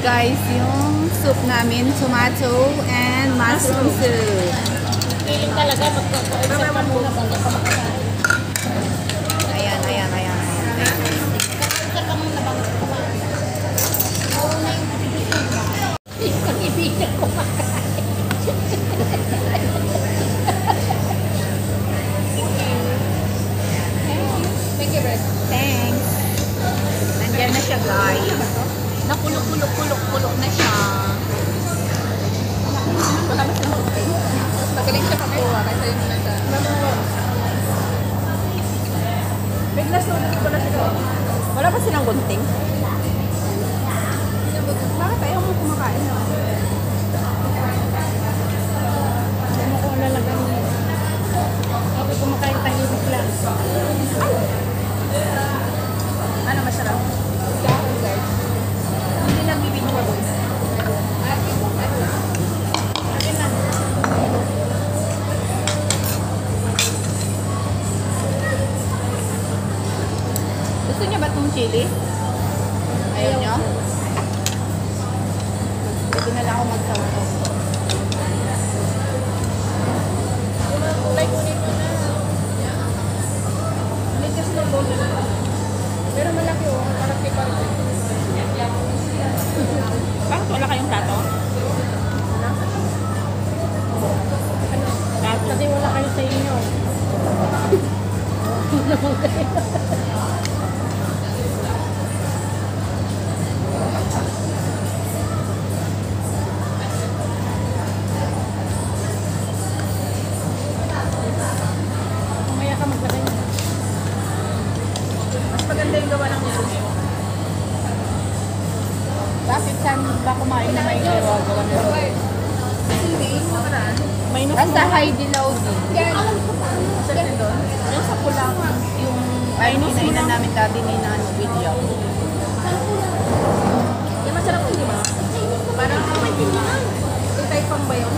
guys yung soup namin, tomato and mushroom soup. Feeling talaga magkakaisa ka muna bago ka makakain. Ayan. Kakaisa ka muna bago ka kumakain. Mauna yung ibigin ko makain. Thank you, Brett. Thanks. Nandiyan na siya guys. Nakulok na siya. Wala ba silang gunting? Mas magaling siya pagkuha kaysa yun na siya. Biglas ulit ko na siya. Wala ba silang gunting? Bakit ayaw mo kumakain na? Hindi mo ko lalagay niya. Okay, kumakain tayo lang. Ano masarap? Gawin, guys. Hindi lang bibig mo ba? Gusto niya ba itong chili? Ayaw niyo? Pwede na lang ako magsawaw. Kulay kunin mo na. Hindi kasi ng bolo. Pero malaki o. Malaki pa rin. Bakit wala kayong plato? Kasi wala kayo sa inyo. Mamaya ka maglagay na. Mas maganda yung gawa ng nilog. Bakit saan ba kumain na may gawa ng nilog? Hindi, nakaraan. Minus Basta Heidi Lodi. Alam ko pa. Saan doon? Yung sa pulang, yung ay, kinainan namin dati ni Nano video. Yung masarap yun, di ba? Parang Itay pang ba yun?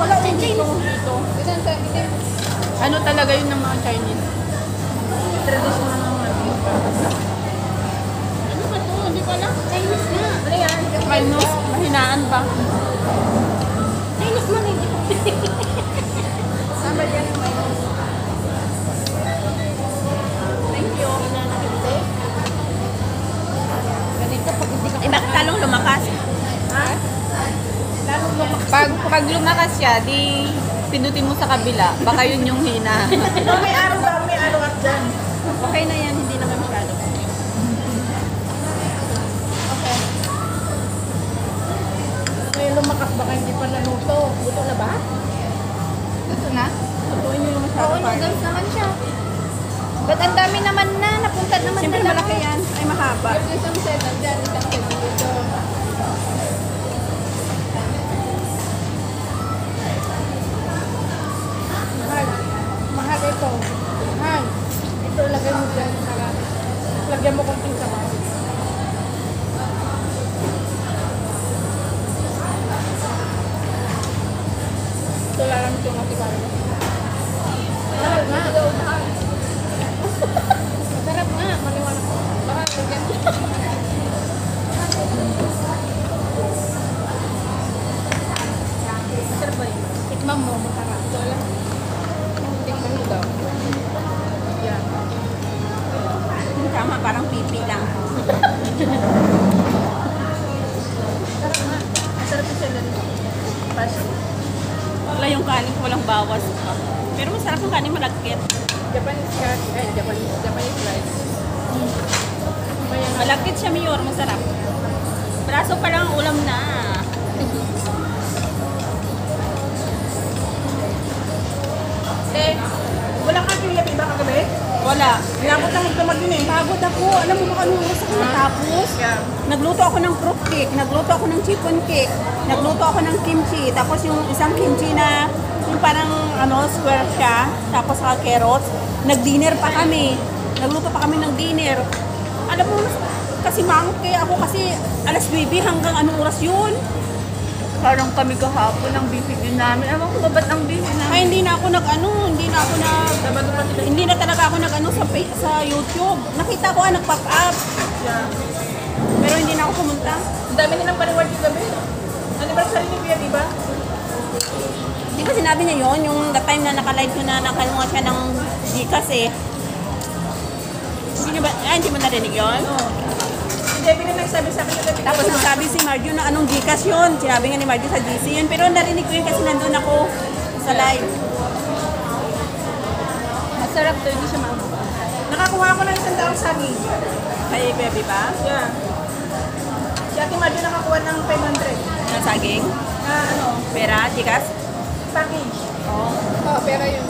wala yung dito. Ano talaga yun ng mga Chinese? Traditional ng mga Ano ba ito? Hindi ko alam. Chinese na. Ano yan? Chinese, mahinaan ba? Chinese man eh. Saan ba yan yung mayroon? Thank you. Ganito pag hindi ka... Eh, bakit talong lumakas? Ha? Lalong lumakas. Pag lumakas siya, di pindutin mo sa kabila. Baka yun yung hina. May araw ba? May araw at dyan. Okay na yan, hindi naman masyado. Okay. May lumakas baka hindi pa naluto. Luto na ba? Gusto na? Lutuin nyo yung masyado. Oo, noodles naman siya. Ba't ang dami naman na? Napunta naman Siyempre na malaki yan. Ay, mahaba. Isang set, andyan. Isang set dito. Mahal. Mahal ito. Mahal. Ito lagay mo dyan. Lagyan mo konting sabaw. Ito lang ito nga tiba. Mahal nga. Masarap nga. Maliwanag ko. Baka lagyan mo. Masarap ba yun? Tikman mo. Masarap. Ito lang. Tikman mo daw. Yan. Tama, parang pipi lang. Masarap nga. Masarap yung sila nito. Passion. Wala yung kanin, walang bawas. Pero masarap yung kanin, malagkit. Japanese curry. Ay, Japanese rice. Malagkit siya, Mayor. Masarap. Braso pa lang ang ulam na. Wala kang kilabi ba kagabi? Wala. Inabot ang magdamag din eh. Pagod ako. Alam mo ba anong oras ako natapos? Nagluto ako ng fruit cake, nagluto ako ng chiffon cake, nagluto ako ng kimchi, tapos yung isang kimchi na yung parang square siya, tapos carrots. Nag-dinner pa kami. Nagluto pa kami ng dinner. Alam mo, kasi mangot kaya ako kasi alas 9 hanggang anong oras yun? Parang kami kahapon ang busy namin. Ewan ko ba ba't ang busy namin? Ay, hindi na ako hindi na talaga ako ano sa YouTube. Nakita ko nag-pop up. Yeah. Pero hindi na ako pumunta. Ang dami nilang pa-reward yung gabi. Anniversary ni Kuya, di ba? Di ba sinabi niya yon yung the time na naka-live ko na nakaluha siya ng Gcash eh. Hindi mo narinig yun? Oo. Si Debbie na nagsabi sa akin yung gabi. Tapos nagsabi si Marjo na anong Gcash yun. Sinabi nga ni Marjo sa GC yun. Pero narinig ko yun kasi nandun ako sa live. Masarap to, hindi siya maamo. Nakakuha ako ng 1,000 saging. Kay Baby ba? Yeah. Si Ate Madjo nakakuha ng 500. Na saging? Na ano, Pera? Gcash? package. Oo. Oo, pera yun.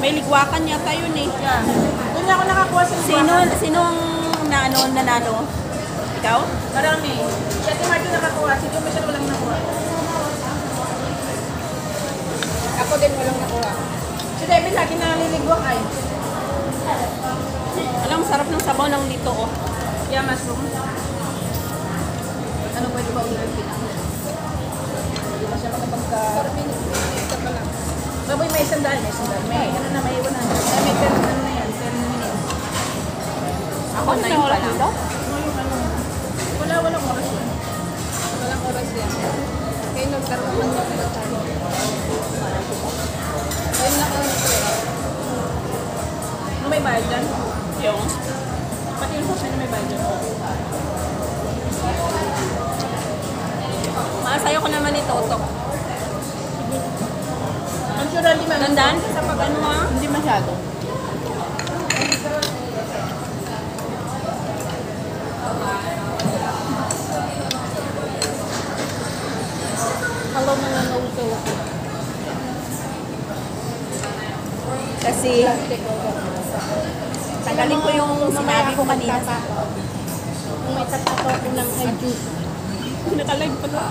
May ligwakan yata yun eh. Yeah. Doon ako nakakuha sa Sinong nanalo? Ikaw? Marami. Si Ate Madjo nakakuha. Si Joe Michelle walang nakuha. Ako din walang nakuha. Si Debbie lagi naliligwak ay. Alam, sarap ng sabaw ng dito oh. Yeah, mushroom. Ano pwede ba ulit pinang? Hindi na siya makapagka... 4 minutes. Isa pa lang. Baboy, may sandal. May ano na, may 100. May 10 ano na yan, 10 minutes. Ako na yun pala. No, yung ano. Walang oras yun. Walang oras yan. Kaya nagkaroon ng mga tayo. Ayun lang ang Ano may bayad dyan? Yung? Pati yung sauce na may bayad dyan. Maasayo ko naman ito, Tok. Ang sure hindi man. Tandaan ka sa pag ano ha? Hindi masyado. halaw mga nausaw ako. Kasi Plastic ako. tanggalin ko yung sinabi ko kanina. Kung may tapato ako ng ay juice. Nakalive pa na.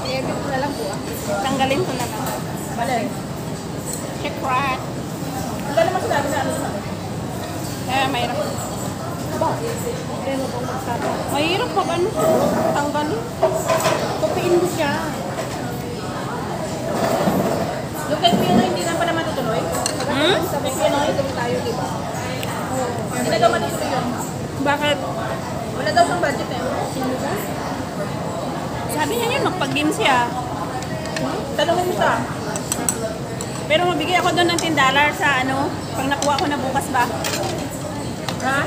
I-edit ko na lang po ah. Tanggalin ko na lang. Balay. Check right. Wala naman sinabi na ano na. Mahirap. Ba? Kaya mo pong magtapa. Mahirap pag ano. Tanggalin. Kopiin mo siya. Yung kay Kuya Noy, hindi na pa naman tutuloy. Hmm? Sa may Pinoy, doon tayo, di ba? Hindi na daw matutuloy yun. Bakit? Wala daw siyang budget eh. Sino ba? Sabi niya yun, magpag-game siya. Tanungin mo siya. Pero mabigay ako doon ng $10 sa ano, pag nakuha ko na bukas ba? Ha?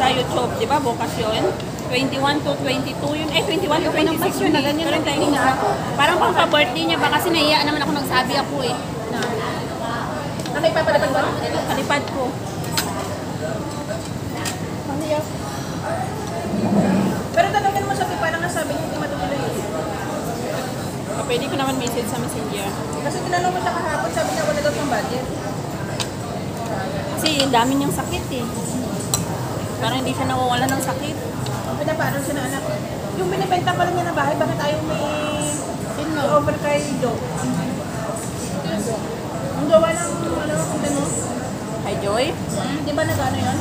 Sa YouTube, di ba? Bukas yun. 21 to 22 yun. 21 to 26 yun. Pero tayo na ako. Parang pang pa-birthday niya ba? Kasi nahiya naman ako nagsabi ako eh. Na. Ano ipapalapag ba? Kalipad ko. Ano yan? Pero tanungin mo siya, parang nasabi niya hindi matutuloy eh. Pwede ko naman message sa messenger. Kasi tinanong mo siya kahapon, sabi niya wala daw siyang budget. Kasi ang dami niyang sakit eh. Parang hindi siya nawawala ng sakit. Pinapaano siya na anak. Yung binibenta pa rin niya na bahay, bakit ayaw may over kay Joe? Ang gawa ng ano, kung mo? Hi Joy. Di ba nag-ano yun?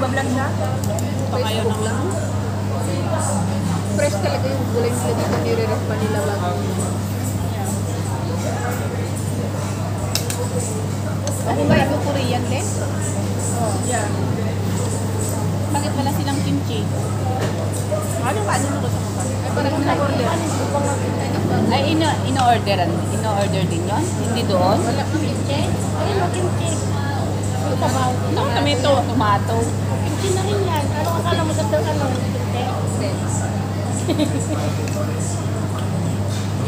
Bablog siya? Baka yun ang lang. Fresh talaga yung gulay nila dito, nire-ref pa nila bago. Ano ba ito Korean din? Yeah. Bakit wala silang kimchi? Ano ba? Ano ko sa mukha? Ay, parang nag-order. Ay, ino-order din yun? Hindi doon? Wala kang kimchi? Ayun mo kimchi. Ito pa ba? Tomato. Kimchi na rin yan. Ano akala mo sa ano? Kimchi?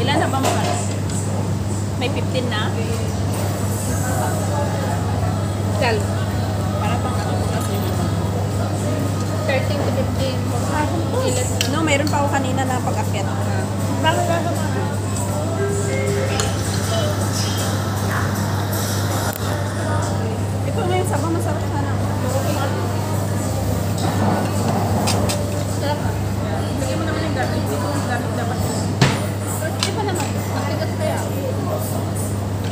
Ilan na ba mo? May 15 na? Kal. Para pang ano bukas yun. 13 to 15. Ilan? No, mayroon pa ako kanina na pag-akyat. Bakit ba ba? Ito na yung sabaw, masarap sana. Sarap. Bigyan mo naman yung gamit. Dito yung gamit dapat. Di ba naman? Matigas kaya.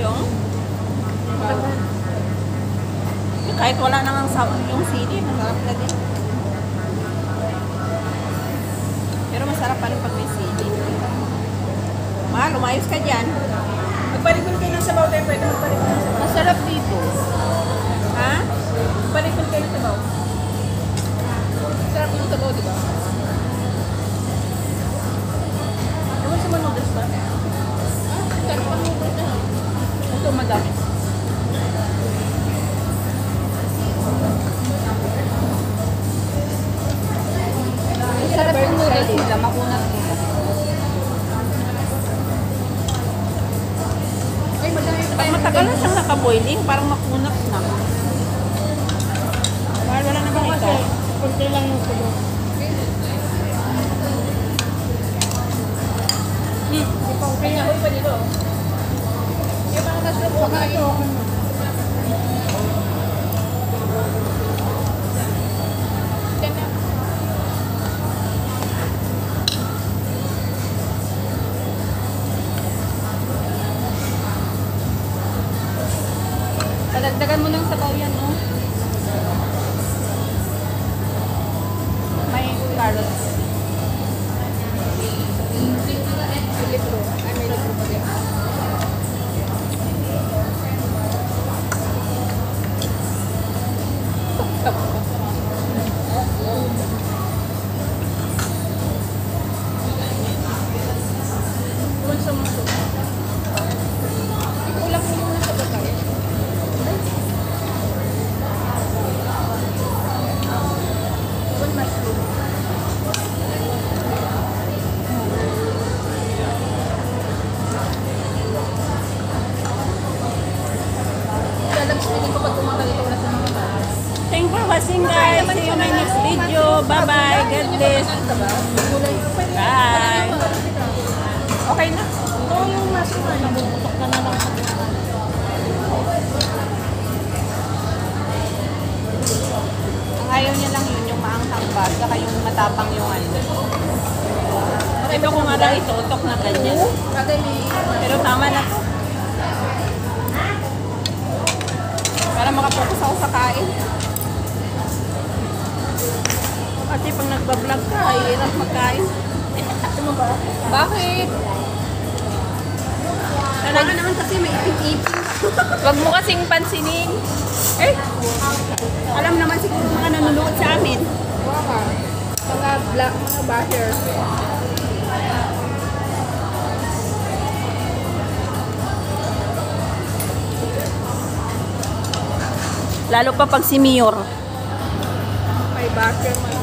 Yung? Kahit wala nang yung CD, masarap na din. Pero masarap pa rin pag may CD. Mahal, umayos ka dyan. Magparipon kayo ng sabaw tayo, pwede magparipon ng sabaw. Masarap dito. Ha? Magparipon kayo ng sabaw. Sarap ng sabaw, di ba? Ewan sa mga noodles ba? Sarap ang noodles na. Ito, madami. Sarap yung noodles nila, makunat nila. Ay, madami pa Pag matagal na siyang nakaboiling, parang makunat na. Parang wala na bang ito? Kunti lang yung tulo. Di pa okay na. Uy, pa dito. Yung mga mushroom, okay. Ito, okay na. Padagdagan mo ng sabaw yan, no? May carrots. Litro. Ay, may litro pa din. Ewan sa mushroom. Ulam mo muna sa bagay. Ewan mushroom. Lalabas din ko pag kumakain ito na sa mga bata. Thanks for watching, guys. See you in my next video. Bye-bye. God bless. Bye. Okay na. Oo, yung mushroom na. Nabubutok ka na lang. Ang ayaw niya lang yun, yung maanghang ba, saka yung matapang yung ano. Ito ko nga lang itutok na ganyan. Bagay may... Pero tama na to. Para makapokus ako sa kain. Kasi pag nagbablog ka, ay hirap magkain. Ano ba? Bakit? Kailangan naman kasi may ipin-ipin. Wag mo kasing pansinin. Eh, alam naman siguro mga nanonood sa amin. Baka. Mga black, mga basher. Lalo pa pag si Mayor. May basher, mga